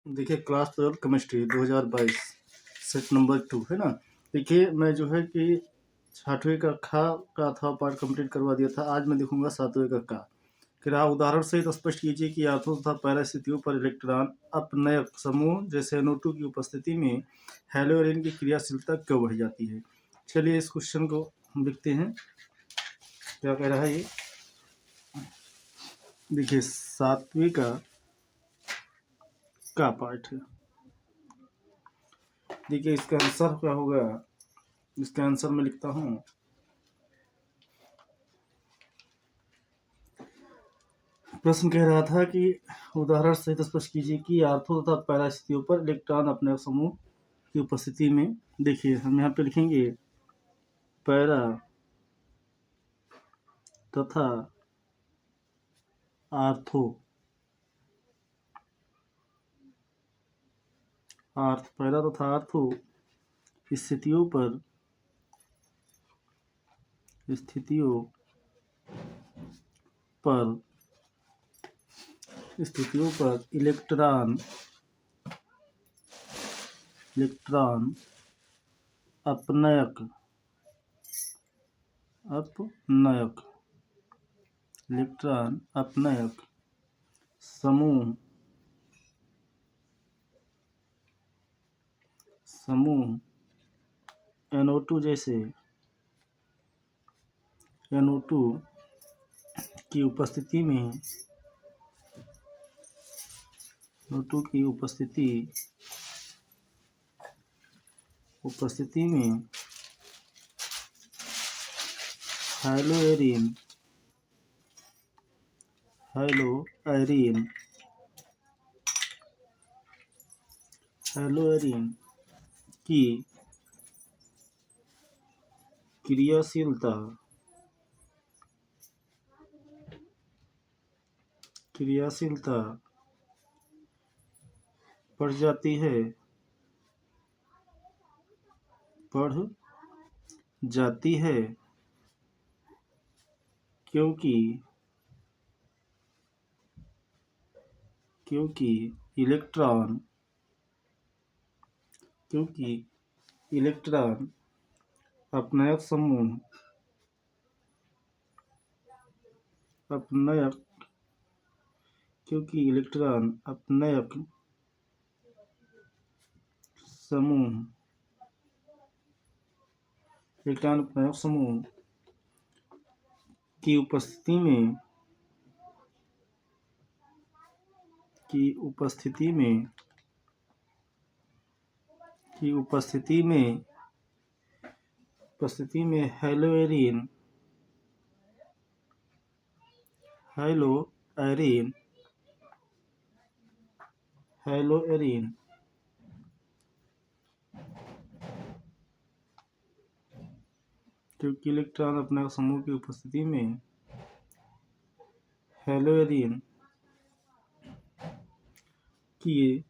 देखिए class 12 chemistry 2022 set number 2 है ना। देखिए मैं जो है कि 6वीं कक्षा का था पार्ट कंप्लीट करवा दिया था। आज मैं दिखाऊंगा 7वीं कक्षा का। फिर आप उदाहरण सहित स्पष्ट कीजिए कि आर्थो तथा पैरा स्थितियों पर इलेक्ट्रॉन अपनयक समूह जैसे NO2 की उपस्थिति में हेलोरिन की क्रियाशीलता क्यों बढ़ जाती है। चलिए इस क्वेश्चन को हम लिखते हैं। क्या कह रहा है ये, देखिए 7वीं का पार्ट है। देखिए इसका आंसर क्या होगा, इसका आंसर मैं लिखता हूँ। प्रश्न कह रहा था कि उदाहरण सहित स्पष्ट कीजिए कि आर्थो तथा पैरा स्थितियों पर इलेक्ट्रॉन अपने समूह की उपस्थिति में। देखिए हम यहाँ पे लिखेंगे पैरा तथा आर्थो पैरा तथा आर्थो स्थितियों पर इलेक्ट्रॉन अपनयक इलेक्ट्रॉन अपनयक समूह NO2 जैसे NO2 की उपस्थिति में हेलोएरिन की क्रियाशीलता बढ़ जाती है क्योंकि इलेक्ट्रॉन अपनयक समूह की उपस्थिति में हेलोएरिन क्योंकि इलेक्ट्रॉन अपने समूह की उपस्थिति में हेलोएरिन की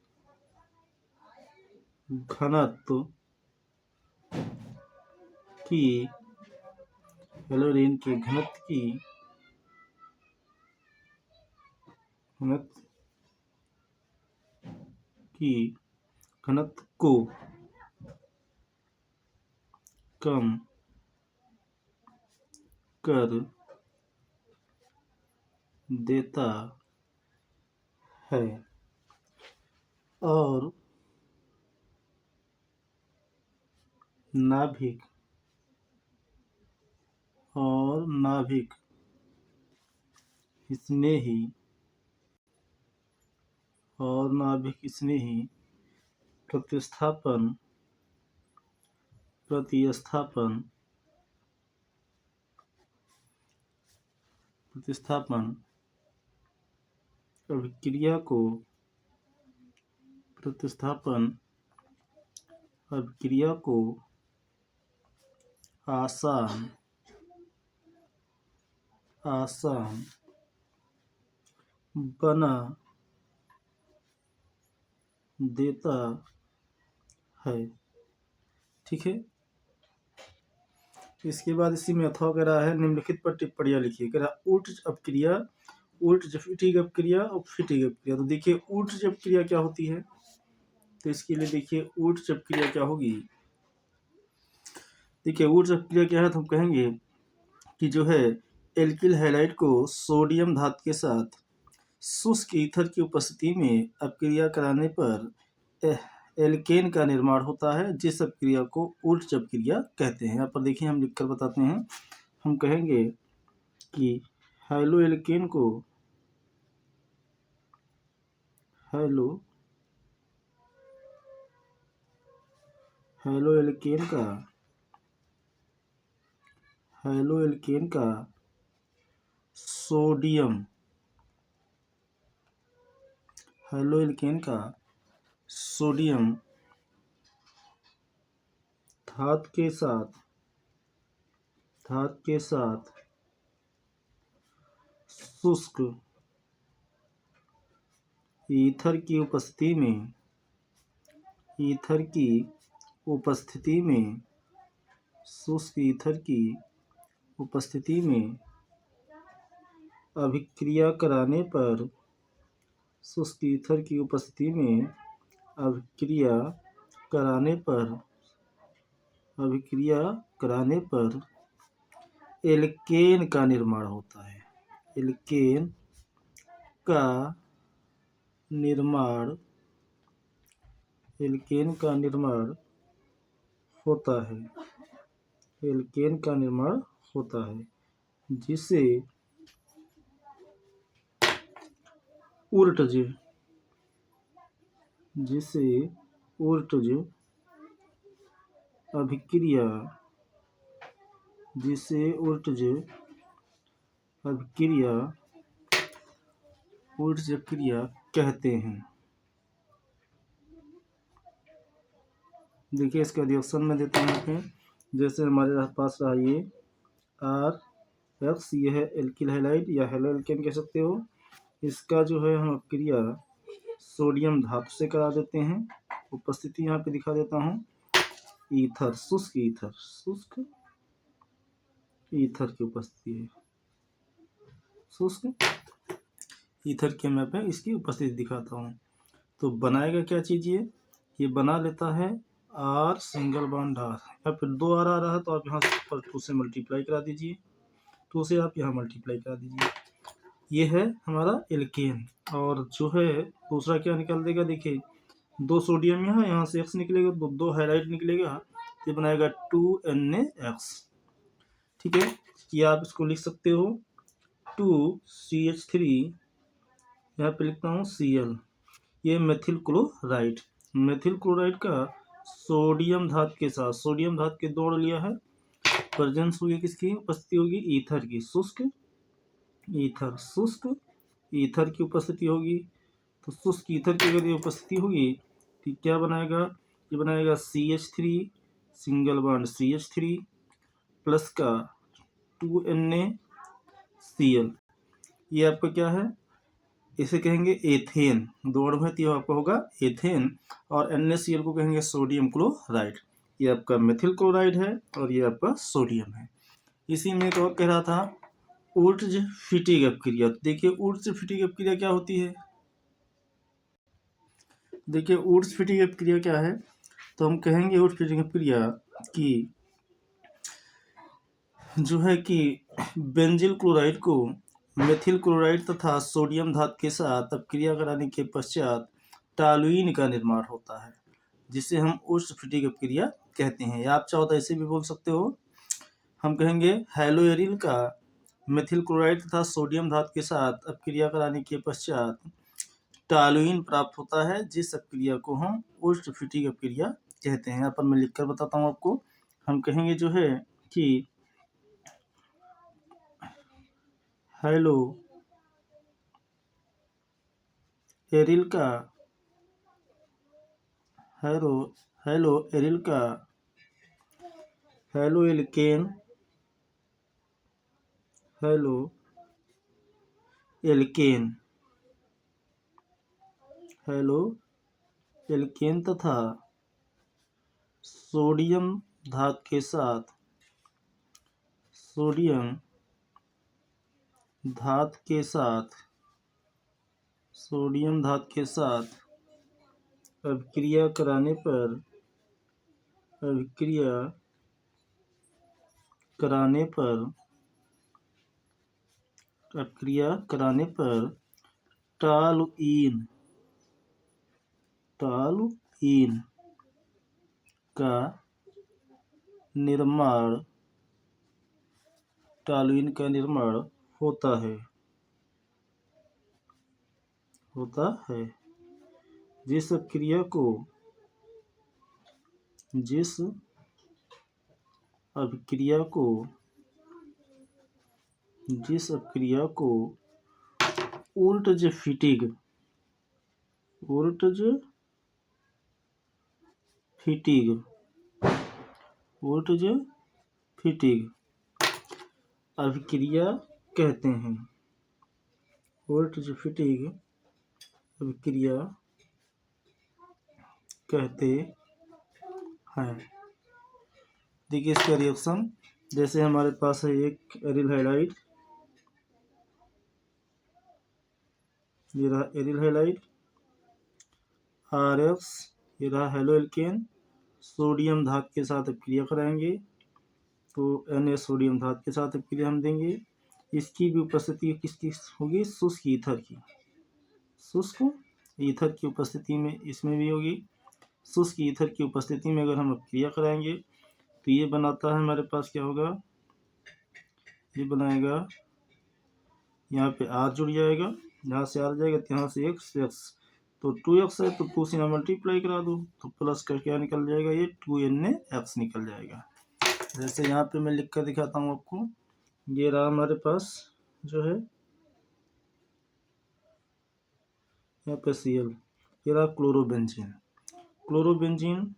घनत्व को कम कर देता है और नाभिक स्नेही प्रतिस्थापन अभिक्रिया को आसान बना देता है। ठीक है, इसके बाद इसी में अथवा कह रहा है निम्नलिखित पर टिप्पणियां लिखिए। कह रहा उल्ट अपक्रिया और फिटिंग अपक्रिया। तो देखिए उल्ट अपक्रिया क्या होती है, तो इसके लिए देखिए ऊर्ज अपक्रिया क्या होगी। देखिए ऊर्ज अपक्रिया क्या है, तो हम कहेंगे कि जो है एल्किल हैलाइड को सोडियम धातु के साथ शुष्क ईथर की उपस्थिति में अपक्रिया कराने पर एल्केन का निर्माण होता है, जिस अपक्रिया को ऊर्ज अपक्रिया कहते हैं। यहाँ पर देखिए हम लिखकर बताते हैं। हम कहेंगे कि हैलो एल्केन को हैलो एल्केन का सोडियम धातु के साथ शुष्क ईथर की उपस्थिति में शुष्क ईथर की उपस्थिति में अभिक्रिया कराने पर शुष्क ईथर की उपस्थिति में अभिक्रिया कराने पर एल्केन का निर्माण होता है। एल्केन का निर्माण होता है जिसे ऊर्टज अभिक्रिया कहते हैं। देखिए इसका रिएक्शन में देते हैं यहाँ पे, जैसे हमारे पास रहा ये RX, ये है एल्किल हैलाइड या हेलो एल्केन कह सकते हो। इसका जो है हम अपक्रिया सोडियम धातु से करा देते हैं। उपस्थिति यहाँ पे दिखा देता हूँ, ईथर, शुष्क ईथर की उपस्थिति है। शुष्क ईथर के मैं पे इसकी उपस्थिति दिखाता हूँ। तो बनाएगा क्या चीज़, ये बना लेता है R सिंगल बॉन्ड R, या फिर 2 R आ रहा है तो आप यहाँ पर 2 से मल्टीप्लाई करा दीजिए, 2 से आप यहाँ मल्टीप्लाई करा दीजिए। ये है हमारा एल्केन। और जो है दूसरा क्या निकाल देगा, देखिए 2 सोडियम यहाँ से X निकलेगा, 2 हाइड्राइड निकलेगा, तो बनाएगा 2NaX। ठीक है, ये आप इसको लिख सकते हो 2CH3, यहाँ पे लिखता हूँ Cl। ये मेथिल क्लोराइड का सोडियम धातु के साथ, सोडियम धातु के जोड़ लिया है, प्रेजेंस हुई किसकी, उपस्थिति होगी ईथर की, शुष्क ईथर की उपस्थिति होगी। तो शुष्क ईथर की अगर ये उपस्थिति होगी तो क्या बनाएगा, ये बनाएगा CH3 single bond CH3 plus का 2NaCl। ये आपका क्या है, इसे कहेंगे एथेन, दो में तो आपका होगा एथेन, और NaCl को कहेंगे सोडियम क्लोराइड। ये आपका मेथिल क्लोराइड है और ये आपका सोडियम है। इसी में एक और कह रहा था ऊर्ज फिटिंग अपक्रिया। देखिए ऊर्ज फिटिंग अपक्रिया क्या होती है, देखिए ऊर्ज फिटिंग अपक्रिया क्या है, तो हम कहेंगे ऊर्ज फिटिंग अपक्रिया की जो है कि बेंजिल क्लोराइड को मेथिल क्लोराइड तथा सोडियम धातु के साथ अपक्रिया कराने के पश्चात टॉलुइन का निर्माण होता है, जिसे हम ऊर्ज फिटिंग अपक्रिया कहते हैं। या आप चाहो तो ऐसे भी बोल सकते हो, हम कहेंगे हैलोएरिल का मेथिल क्लोराइड तथा सोडियम धातु के साथ अपक्रिया कराने के पश्चात टॉलुइन प्राप्त होता है, जिस अपक्रिया को हम ऊर्ज फिटिंग अपक्रिया कहते हैं। यहाँ पर मैं लिखकर बताता हूँ आपको। हम कहेंगे जो है कि हैलो एरिल का हैलो एल्केन तथा सोडियम धातु के साथ अभिक्रिया कराने पर अभिक्रिया कराने पर अभिक्रिया कराने पर टॉलुइन का निर्माण होता है जिस अभिक्रिया को उर्टजफिटिग अभिक्रिया कहते हैं। उर्टजफिटिग अभिक्रिया कहते हैं। देखिए इसका रिएक्शन, जैसे हमारे पास है एक एरिल हैलाइड, ये रहा एरिल हैलाइड, RX, ये रहा हेलो एल्केन, सोडियम धातु के साथ अभिक्रिया कराएंगे तो Na सोडियम धातु के साथ अभिक्रिया हम देंगे। इसकी भी उपस्थिति किसकी होगी? शुष्क ईथर की उपस्थिति में इसमें भी होगी। शुष्क ईथर की उपस्थिति में अगर हम अभिक्रिया कराएंगे तो ये बनाता है हमारे पास, क्या होगा, ये बनाएगा, यहाँ पे R जुड़ जाएगा, यहाँ से R जाएगा तो यहाँ से X, तो 2x है तो 2 से यहाँ मल्टीप्लाई करा दो तो प्लस का क्या निकल जाएगा, ये 2NaX निकल जाएगा। जैसे यहाँ पे मैं लिख कर दिखाता हूँ आपको, ये रहा हमारे पास जो है यहाँ पे Cl, ये रहा क्लोरोबेंजीन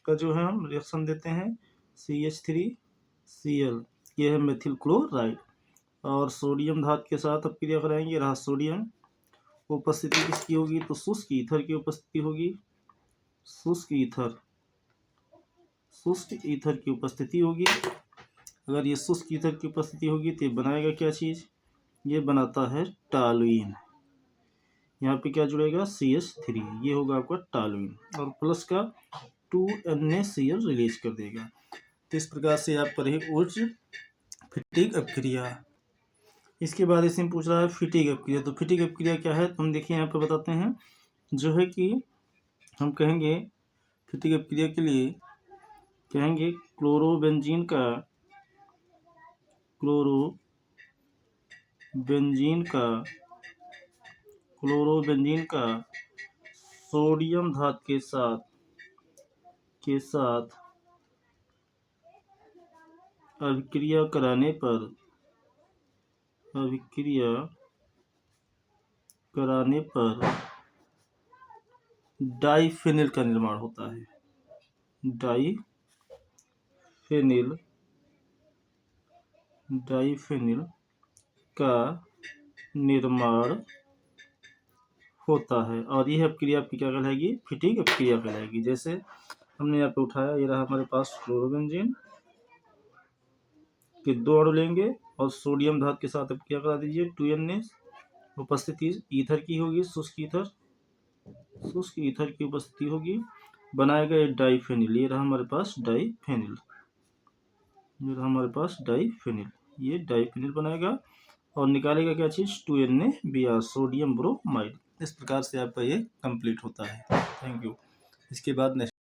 का जो है हम रिएक्शन देते हैं CH3Cl, ये है मेथिल क्लोराइड, और सोडियम धातु के साथ अभिक्रिया कराएंगे, रहा सोडियम, उपस्थिति किसकी होगी, तो शुष्क ईथर की उपस्थिति होगी, शुष्क ईथर की उपस्थिति होगी। अगर ये शुष्क ईथर की उपस्थिति होगी तो ये बनाएगा क्या चीज़, ये बनाता है टॉलुइन। यहाँ पे क्या जुड़ेगा, CH3, ये होगा आपका टॉलुइन, और प्लस का 2NaCl रिलीज कर देगा। तो इस प्रकार से आप पढ़े उर्टजफिटिग अभिक्रिया। इसके बाद इसमें पूछ रहा है फिटिग अभिक्रिया। तो फिटिग अभिक्रिया क्या है, तो हम देखिए यहाँ पे बताते हैं, जो है कि हम कहेंगे फिटिग अभिक्रिया के लिए कहेंगे क्लोरोबेंजीन का सोडियम धातु के साथ अभिक्रिया कराने पर डाइफेनिल का निर्माण होता है। डाइफेनिल का निर्माण होता है, और यह अभिक्रिया आपकी क्या कहलाएगी, फिटिग अभिक्रिया कहलाएगी। जैसे हमने यहाँ पे उठाया, ये रहा हमारे पास क्लोरोबेंजीन के 2 अणु लेंगे और सोडियम धातु के साथ अभिक्रिया करा दीजिए, 2Na, उपस्थिति ईथर की होगी, शुष्क ईथर की उपस्थिति होगी, बनाएगा ये डाइफेनिल, ये रहा हमारे पास डाइफेनिल, ये डाइफेनिल बनाएगा और निकालेगा क्या चीज़, 2NaBr, सोडियम ब्रोमाइड। इस प्रकार से आपका ये कंप्लीट होता है। Thank you. इसके बाद नेक्स्ट